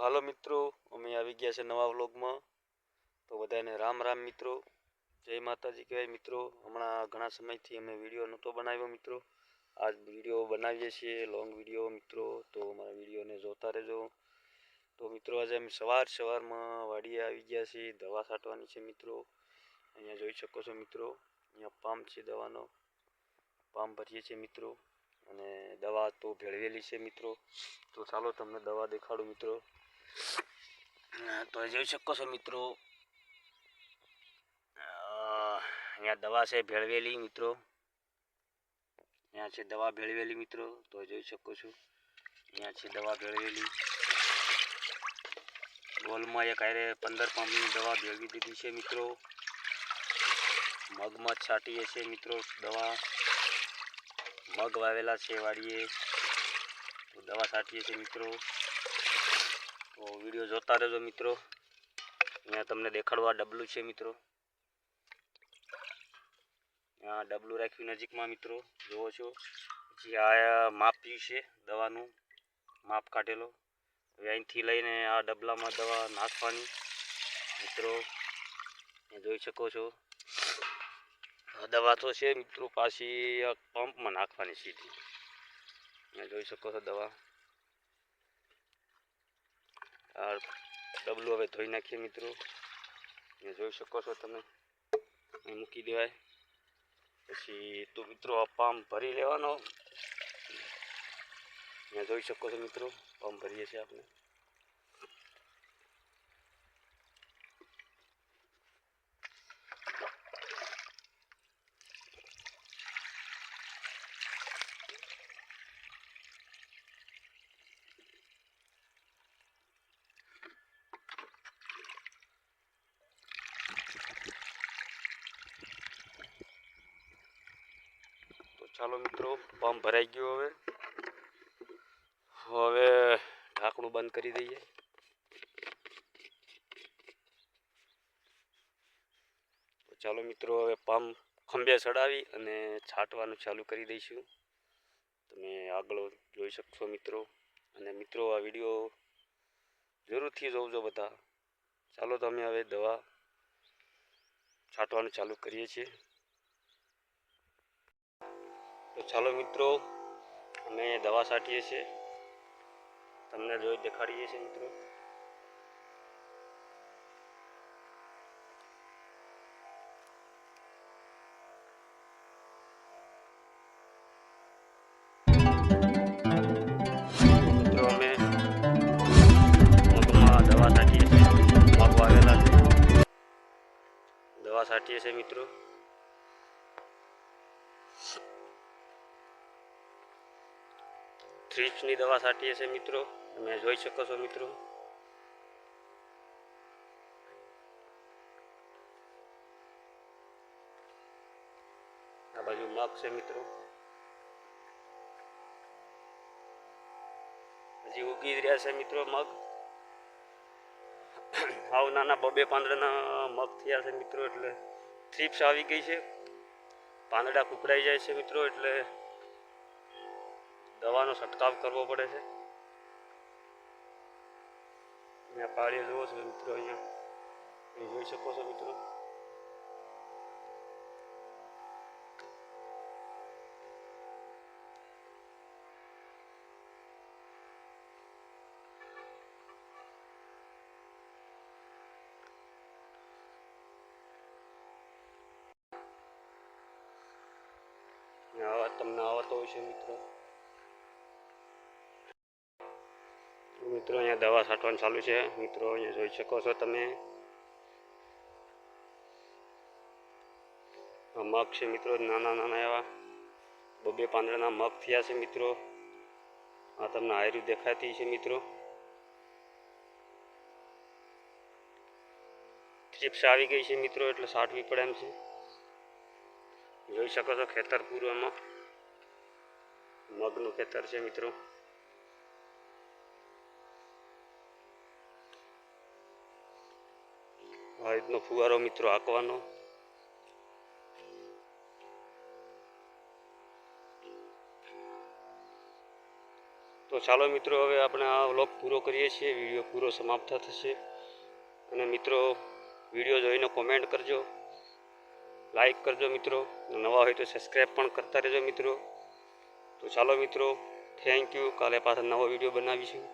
હાલો મિત્રો, અમે આવી ગયા છે નવા વ્લોગમાં। તો બધાને રામ રામ મિત્રો, જય માતાજી કહેવાય મિત્રો। હમણાં ઘણા સમયથી અમે વિડીયો નહોતો બનાવ્યો મિત્રો। આજ વિડીયો બનાવીએ છીએ, લોંગ વિડીયો મિત્રો। તો અમારા વિડીયોને જોતા રહેજો। તો મિત્રો આજે અમે સવારમાં વાડીએ આવી ગયા છીએ, દવા છાંટવાની છે મિત્રો। અહીંયા જોઈ શકો છો મિત્રો, અહીંયા પંપ છે, દવાનો પંપ ભરીએ છીએ મિત્રો। અને દવા તો ભેળવેલી છે મિત્રો। તો ચાલો તમને દવા દેખાડું મિત્રો। તો જોઈ શકો છો મિત્રો, અહીંયા દવા છે ભેળવેલી મિત્રો। અહીંયા છે દવા ભેળવેલી મિત્રો। તો જોઈ શકો છો, અહીંયા છે દવા ભેળવેલી। ગોલમાં એક આરે 15 પંપની દવા ભેળવી દીધી છે મિત્રો। મગમાં છાંટીએ છીએ મિત્રો દવા। મગ વાવેલા છે વાડીએ, તો દવા છાંટીએ છીએ મિત્રો। તો વિડીયો જોતા રહેજો મિત્રો। અહીંયા તમને દેખાડવા ડબલું છે મિત્રો। આ ડબલું રાખ્યું નજીકમાં મિત્રો, જોવો છો। પછી આ માપ્યું છે દવાનું, માપ કાઢેલો। હવે અહીંથી લઈને આ ડબલામાં દવા નાખવાની મિત્રો। જોઈ શકો છો, દવા તો છે મિત્રો, પાછી આ પંપમાં નાખવાની સીધી। અહીંયા જોઈ શકો છો દવા। આ ડબલું હવે ધોઈ નાખીએ મિત્રો। અહીંયા જોઈ શકો છો તમે, અહીં મૂકી દેવાય। પછી તો મિત્રો આ પંપ ભરી લેવાનો। અહીંયા જોઈ શકો છો મિત્રો, પંપ ભરીએ છીએ આપણે। ચાલો મિત્રો, પંપ ભરાઈ ગયો। હવે ઢાંકણું બંધ કરી દઈએ। તો ચાલો મિત્રો, હવે પંપ ખંભે ચડાવી અને છાંટવાનું ચાલુ કરી દઈશું। તમે આગળ જોઈ શકશો મિત્રો। અને મિત્રો આ વિડીયો જરૂરથી જોજો બધા। ચાલો તમે હવે દવા છાંટવાનું ચાલુ કરીએ છીએ। તો ચાલો મિત્રો, અમે દવા છાંટીએ છીએ, તમને જોઈ દેખાડીએ છીએ મિત્રો। મિત્રો અમે મગમાં દવા છાંટીએ છીએ, મગ વાવેલા છે, દવા છાંટીએ છીએ મિત્રો। થ્રીપ્સની દવા છાંટીએ છીએ મિત્રો, તમે જોઈ શકો છો મિત્રો। આ બાજુ મગ છે મિત્રો, હજી ઉગી રહ્યા છે મિત્રો મગ। હાવ નાના 2-2 પાંદડાના મગ થયા છે મિત્રો। એટલે થ્રીપ્સ આવી ગઈ છે, પાંદડા કુકડાઈ જાય છે મિત્રો। એટલે દવાનો છંટકાવ કરવો પડે છે। અહીંયા પાળીઓ જુઓ છો મિત્રો, અહીંયા જોઈ શકો છો મિત્રો। તમને આવતો હોય છે મિત્રો। મિત્રો અહીંયા દવા છાંટવાનું ચાલુ છે મિત્રો। અહીંયા જોઈ શકો છો તમે, આ મગ છે મિત્રો, નાના નાના એવા 2-2 પાંદડાના મગ થયા છે મિત્રો। આ તમને આયરું દેખાતી છે મિત્રો। ચિપ્સ આવી ગઈ છે મિત્રો, એટલે છાંટવી પડે એમ છે। જોઈ શકો છો ખેતર પૂર્વમાં મગનું ખેતર છે મિત્રો। આ રીતનો ફુવારો મિત્રો હાંકવાનો। તો ચાલો મિત્રો, હવે આપણે આ વ્લોગ પૂરો કરીએ છીએ. વિડીયો પૂરો સમાપ્ત થશે. અને મિત્રો, વિડીયો જોઈને કોમેન્ટ કરજો, લાઈક કરજો મિત્રો. નવા હોય તો સબસ્ક્રાઈબ પણ કરતા રહેજો મિત્રો. તો ચાલો મિત્રો, થેન્ક યુ. કાલે પાછા નવો વિડીયો બનાવીશું.